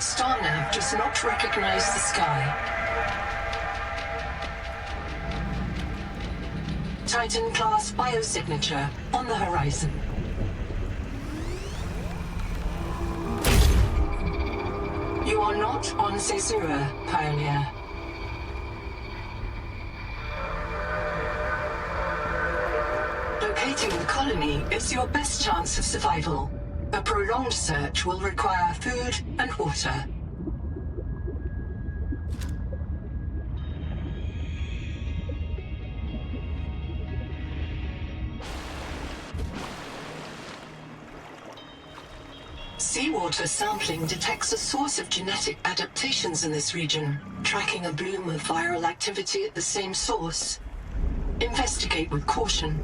Starnav does not recognize the sky. Titan-class biosignature on the horizon. You are not on Caesura, Pioneer. Locating the colony is your best chance of survival. A prolonged search will require food and water. Seawater sampling detects a source of genetic adaptations in this region, tracking a bloom of viral activity at the same source. Investigate with caution.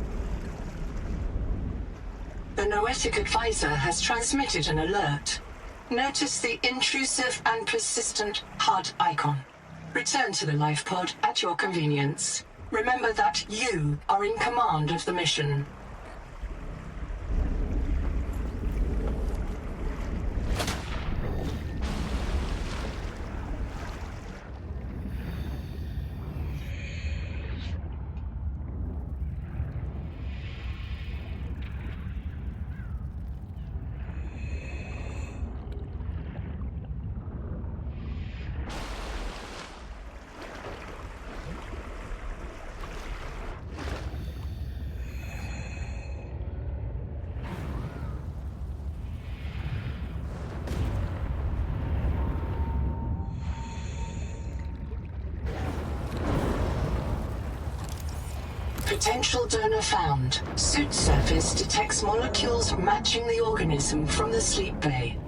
The Noetic Advisor has transmitted an alert. Notice the intrusive and persistent HUD icon. Return to the life pod at your convenience. Remember that you are in command of the mission. Potential donor found. Suit surface detects molecules matching the organism from the sleep bay.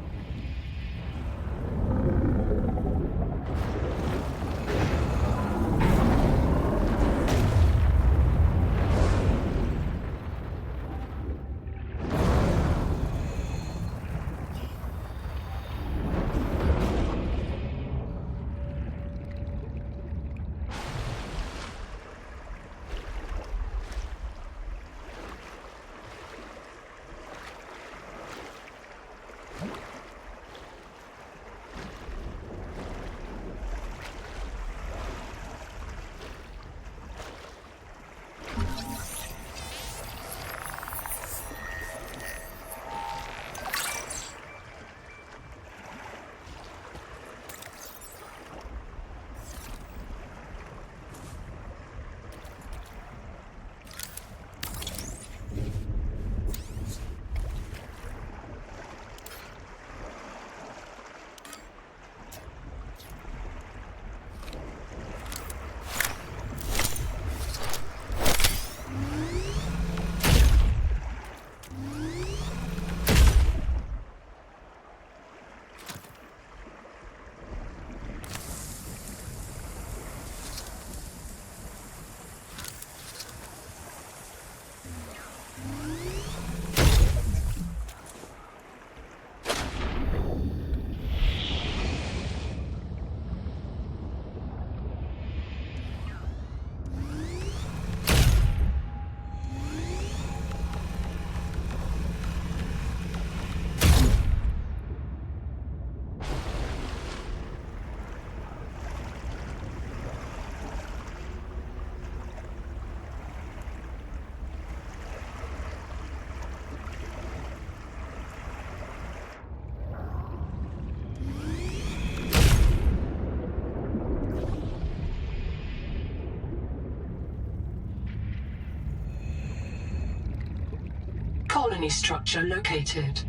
Colony structure located.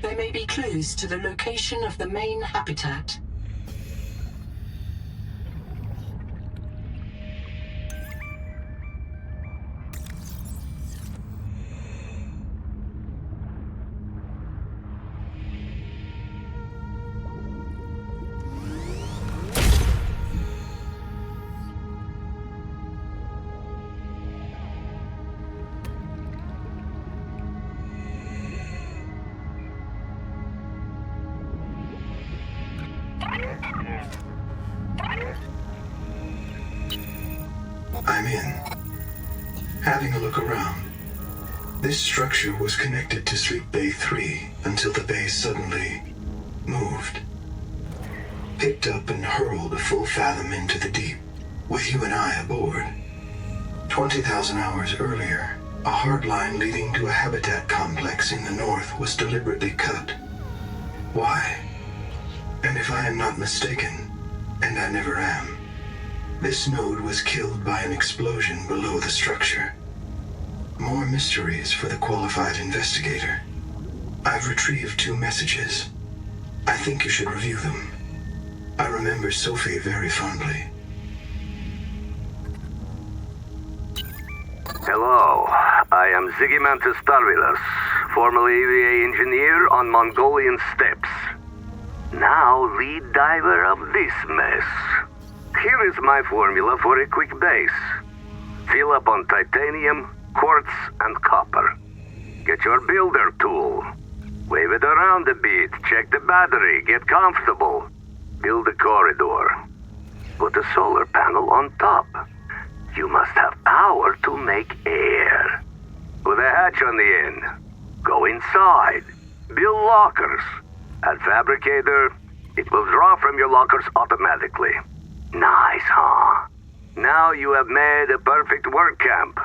There may be clues to the location of the main habitat. I'm in. Having a look around. This structure was connected to Sleep Bay 3 until the bay suddenly moved. picked up and hurled a full fathom into the deep, with you and I aboard. 20,000 hours earlier, a hard line leading to a habitat complex in the north was deliberately cut. Why? And if I am not mistaken, and I never am, this node was killed by an explosion below the structure. More mysteries for the qualified investigator. I've retrieved 2 messages. I think you should review them. I remember Sophie very fondly. Hello, I am Zigimantus Starvilus, formerly EVA engineer on Mongolian steppes. Now lead diver of this mess. Here is my formula for a quick base. Fill up on titanium, quartz, and copper. Get your builder tool. Wave it around a bit, check the battery, get comfortable. Build a corridor. Put a solar panel on top. You must have power to make air. Put a hatch on the end. Go inside. Build lockers. At Fabricator, it will draw from your lockers automatically. Nice, huh? Now you have made a perfect work camp.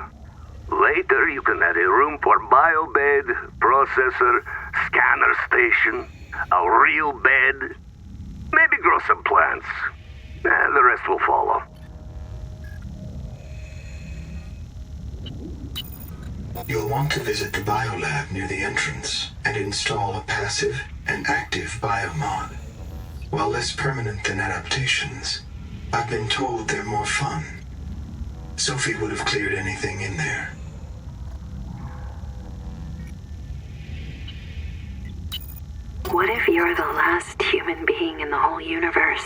Later you can add a room for biobed, processor, scanner station, a real bed. Maybe grow some plants. The rest will follow. You'll want to visit the biolab near the entrance and install a passive and active biomod. While less permanent than adaptations, I've been told they're more fun. Sophie would have cleared anything in there. What if you're the last human being in the whole universe?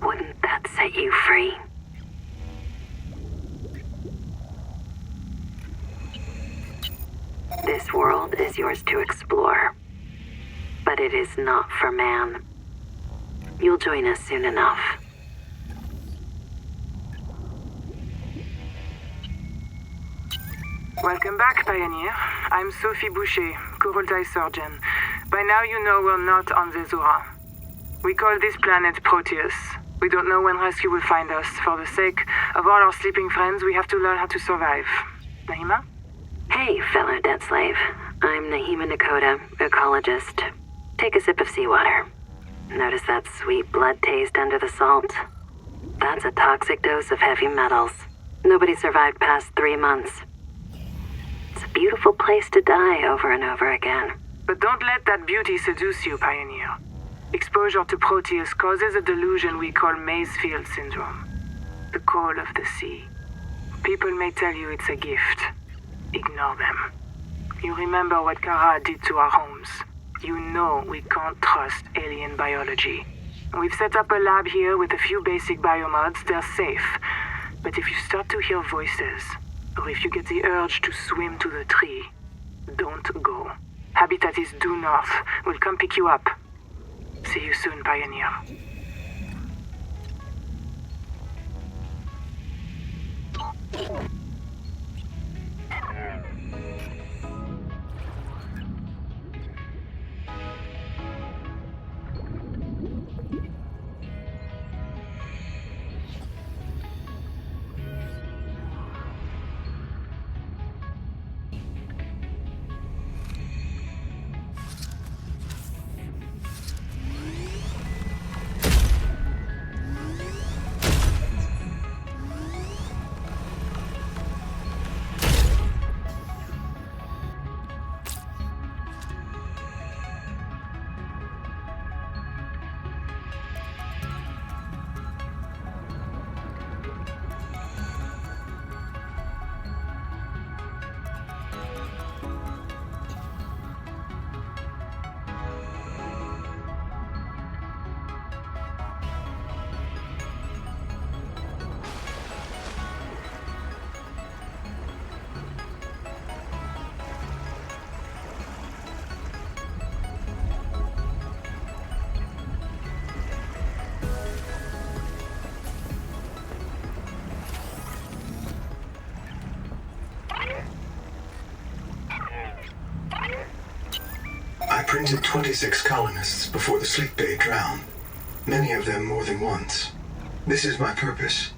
Wouldn't that set you free? This world is yours to explore, but it is not for man. You'll join us soon enough. Welcome back, Pioneer. I'm Sophie Boucher, Kurultai surgeon. By now you know we're not on the Zura. We call this planet Proteus. We don't know when rescue will find us. For the sake of all our sleeping friends, we have to learn how to survive. Nahima? Hey, fellow dead slave. I'm Nahima Nakota, ecologist. Take a sip of seawater. Notice that sweet blood taste under the salt? That's a toxic dose of heavy metals. Nobody survived past 3 months. It's a beautiful place to die over and over again. But don't let that beauty seduce you, Pioneer. Exposure to Proteus causes a delusion we call Maysfield syndrome. The call of the sea. People may tell you it's a gift. Ignore them. You remember what Kara did to our homes. You know we can't trust alien biology. We've set up a lab here with a few basic biomods. They're safe. But if you start to hear voices, or if you get the urge to swim to the tree, don't go. Habitat is due north. We'll come pick you up. See you soon, Pioneer. I printed 26 colonists before the sleep bay drowned. many of them more than once. This is my purpose,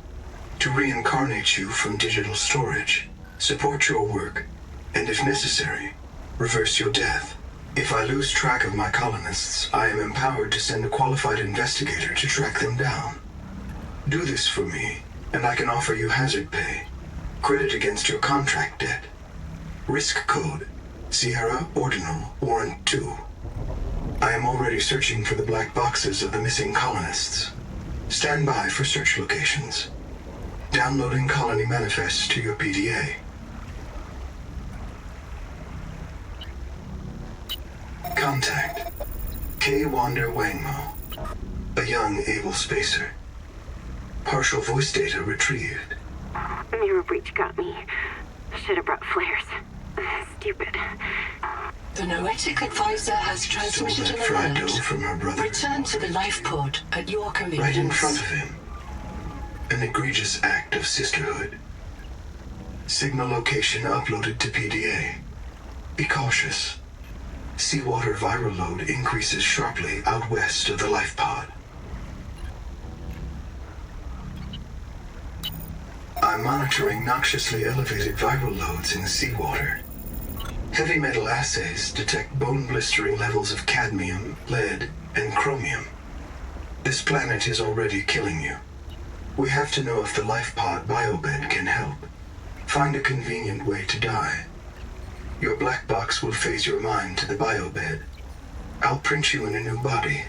to reincarnate you from digital storage, support your work, and if necessary, reverse your death. If I lose track of my colonists, I am empowered to send a qualified investigator to track them down. Do this for me, and I can offer you hazard pay, credit against your contract debt. Risk code, Sierra Ordinal Warrant 2. I am already searching for the black boxes of the missing colonists. Stand by for search locations. Downloading colony manifests to your PDA. Contact K. Wander Wangmo, a young, able spacer. Partial voice data retrieved. Mirror breach got me. Should have brought flares. Stupid. The Noetic advisor has transmitted Stole an that fried dough alert. from her brother. Return to the life pod at your convenience. Right in front of him. An egregious act of sisterhood. Signal location uploaded to PDA. Be cautious. Seawater viral load increases sharply out west of the life pod. I'm monitoring noxiously elevated viral loads in seawater. Heavy metal assays detect bone-blistering levels of cadmium, lead, and chromium. This planet is already killing you. We have to know if the life pod biobed can help. Find a convenient way to die. Your black box will phase your mind to the biobed. I'll print you in a new body.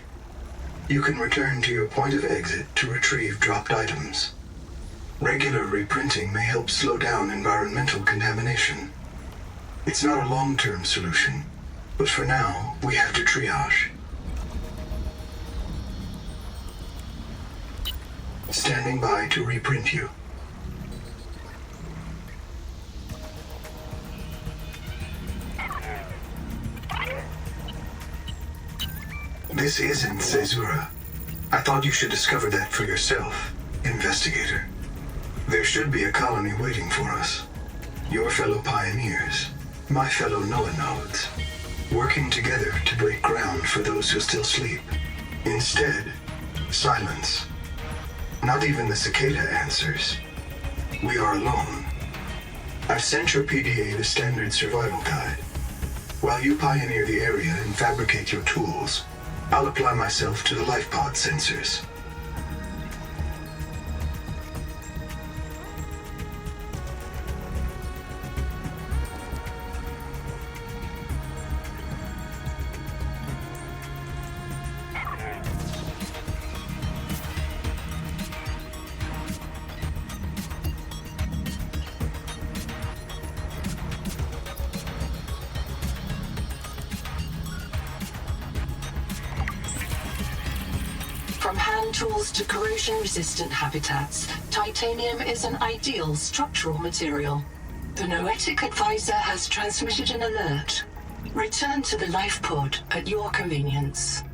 You can return to your point of exit to retrieve dropped items. Regular reprinting may help slow down environmental contamination. It's not a long-term solution, but for now, we have to triage. Standing by to reprint you. This isn't Caesura. I thought you should discover that for yourself, investigator. There should be a colony waiting for us. Your fellow pioneers, my fellow Noah nodes, working together to break ground for those who still sleep. Instead, silence. Not even the cicada answers. We are alone. I've sent your PDA the standard survival guide. While you pioneer the area and fabricate your tools, I'll apply myself to the life pod sensors. From hand tools to corrosion-resistant habitats, titanium is an ideal structural material. The Noetic advisor has transmitted an alert. Return to the life pod at your convenience.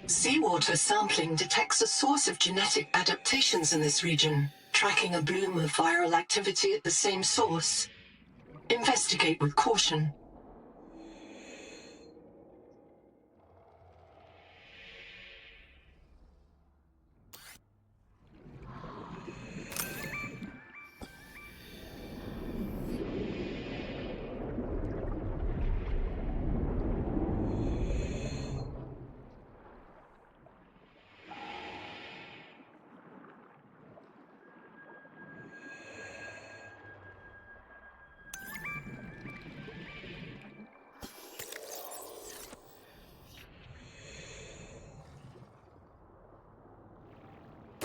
Seawater sampling detects a source of genetic adaptations in this region, tracking a bloom of viral activity at the same source. Investigate with caution.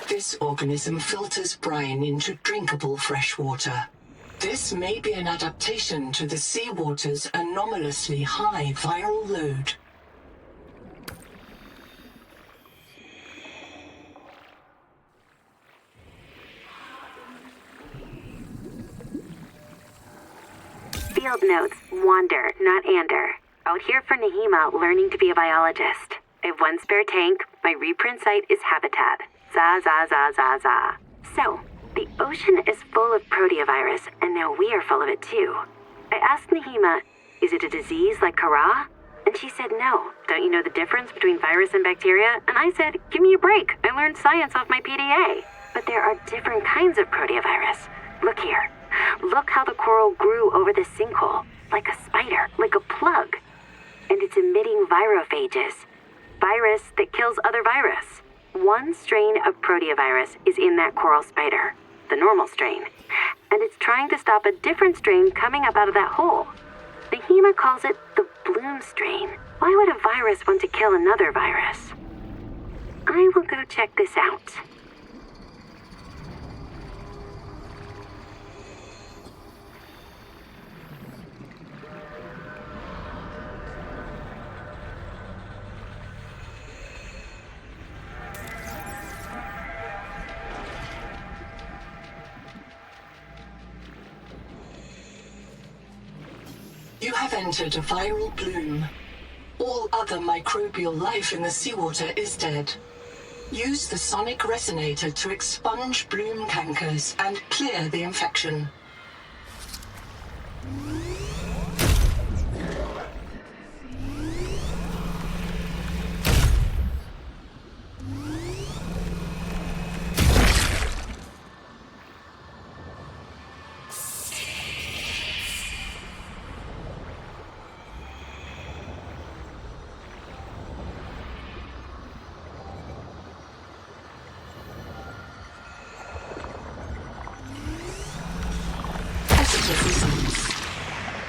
This organism filters brine into drinkable fresh water. This may be an adaptation to the seawater's anomalously high viral load. Field notes, wander, not ander. Out here for Nahima, learning to be a biologist. I have one spare tank, my reprint site is habitat. Za za za za za. So, the ocean is full of proteovirus, and now we are full of it too. I asked Nahima, is it a disease like Kara? And she said no. Don't you know the difference between virus and bacteria? And I said, give me a break. I learned science off my PDA. But there are different kinds of proteovirus. Look here. Look how the coral grew over the sinkhole. Like a spider, like a plug. And it's emitting virophages. Virus that kills other virus. One strain of proteovirus is in that coral spider, the normal strain, and it's trying to stop a different strain coming up out of that hole. Nahima calls it the bloom strain. Why would a virus want to kill another virus? I will go check this out. You have entered a viral bloom. All other microbial life in the seawater is dead. Use the sonic resonator to expunge bloom cankers and clear the infection.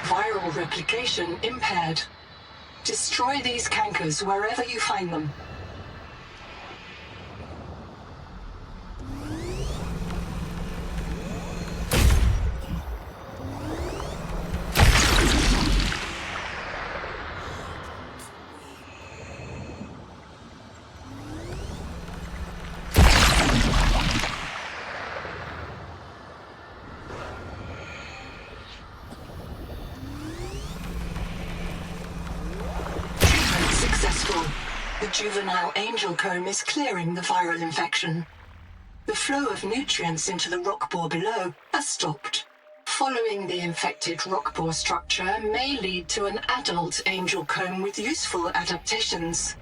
Viral replication impaired. Destroy these cankers wherever you find them. The juvenile angel comb is clearing the viral infection. The flow of nutrients into the rock bore below has stopped. Following the infected rock bore structure may lead to an adult angel comb with useful adaptations.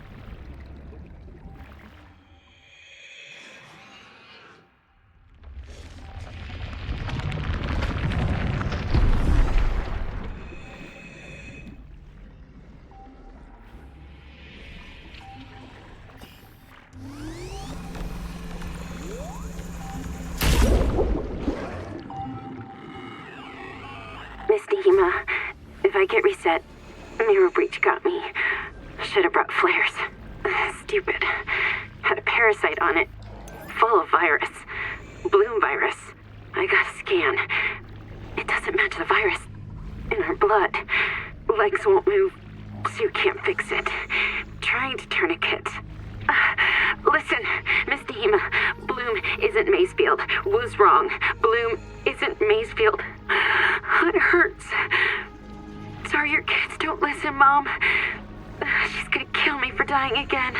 Miss Nahima, if I get reset, mirror breach got me. Should have brought flares. Stupid. Had a parasite on it. Full of virus. Bloom virus. I got a scan. It doesn't match the virus in our blood. Legs won't move. Suit can't fix it. Trying to tourniquet. Listen, Miss Nahima, Bloom isn't Macefield. Was wrong. Bloom isn't Macefield. It hurts. Sorry your kids don't listen, Mom. She's gonna kill me for dying again.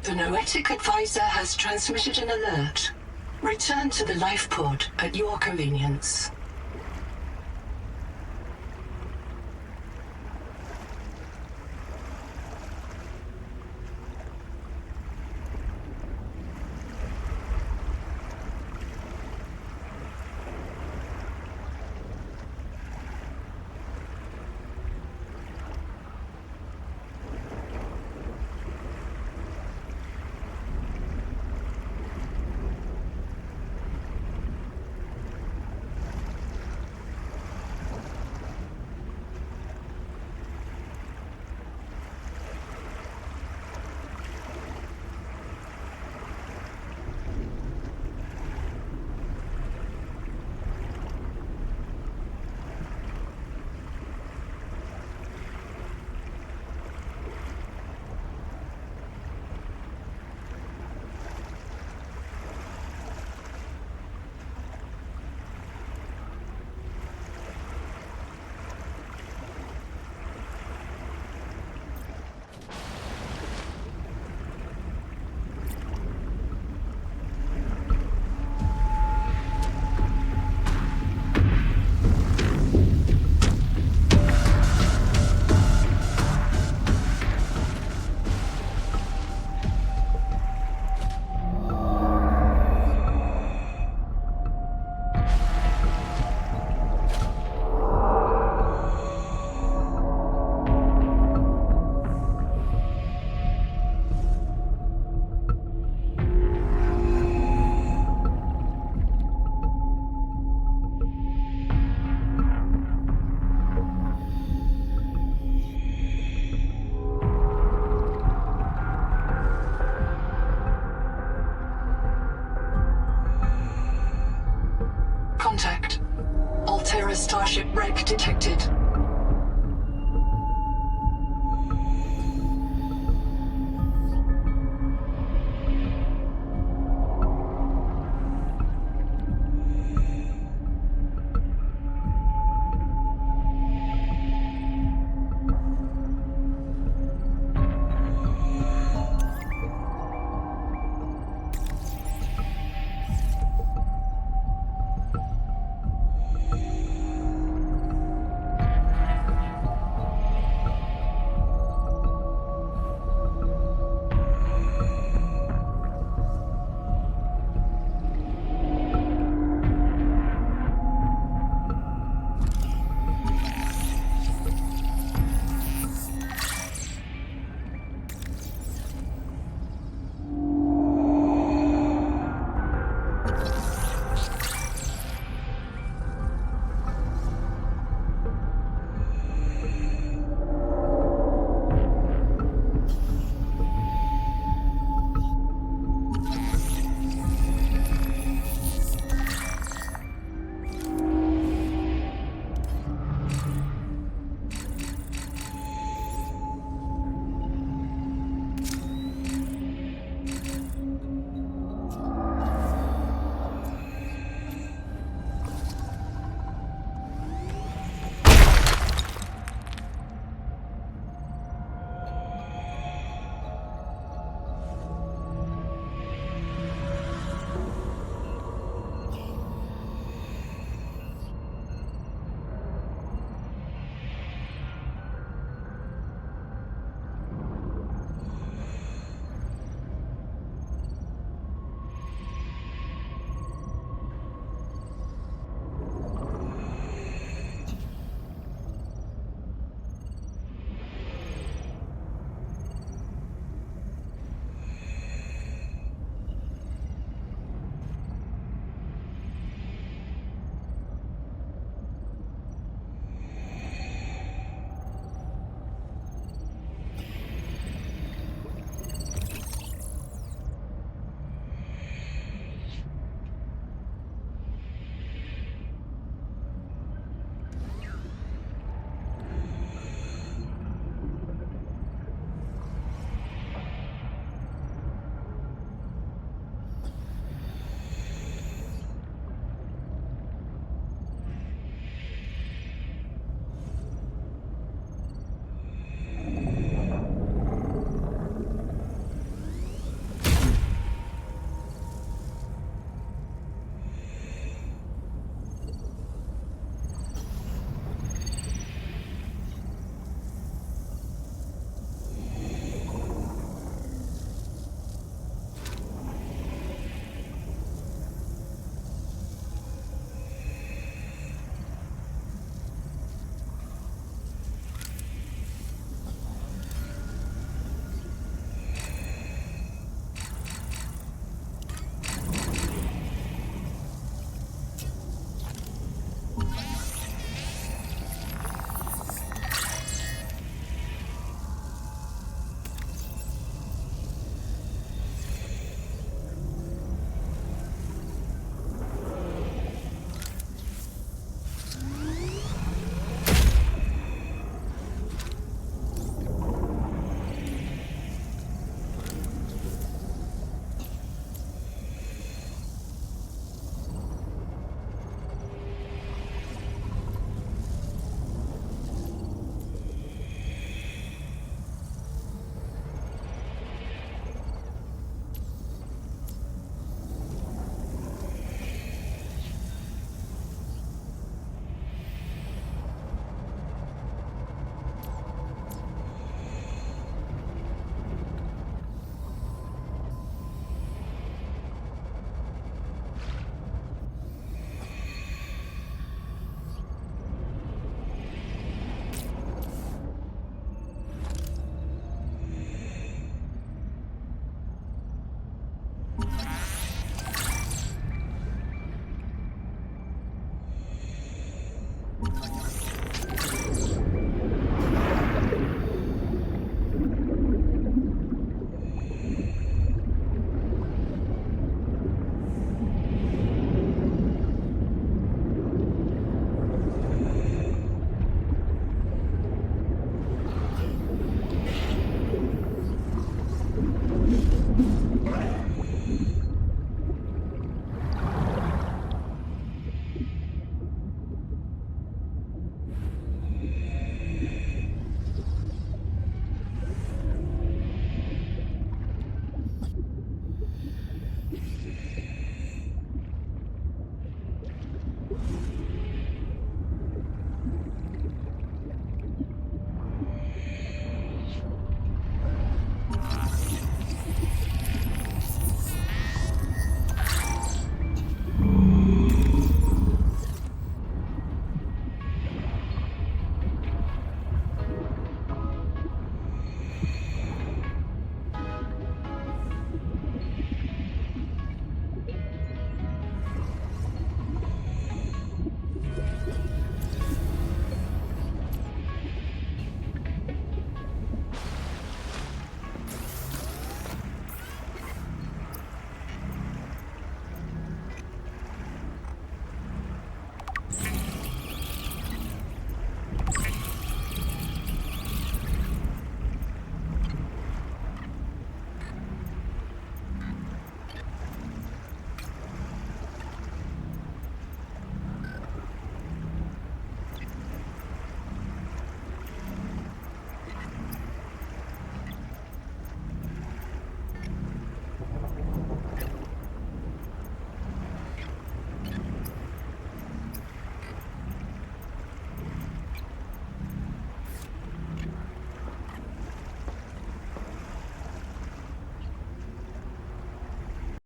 The Noetic Advisor has transmitted an alert. Return to the life pod at your convenience. Contact. Altera Starship wreck detected.